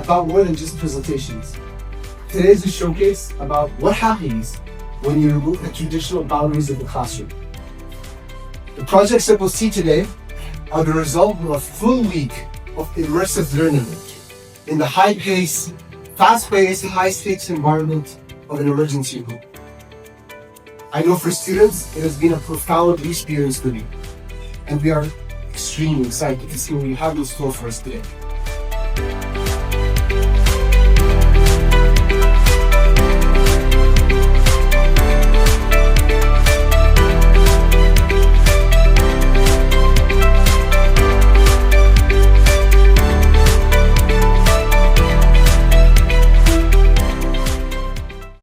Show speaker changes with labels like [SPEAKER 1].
[SPEAKER 1] about more than just presentations. Today is a showcase about what happens when you remove the traditional boundaries of the classroom. The projects that we'll see today are the result of a full week of immersive learning in the high-paced, fast-paced, high-stakes environment of an emergency room. I know for students, it has been a profound experience for me, and we are extremely excited to see what you have in store for us today.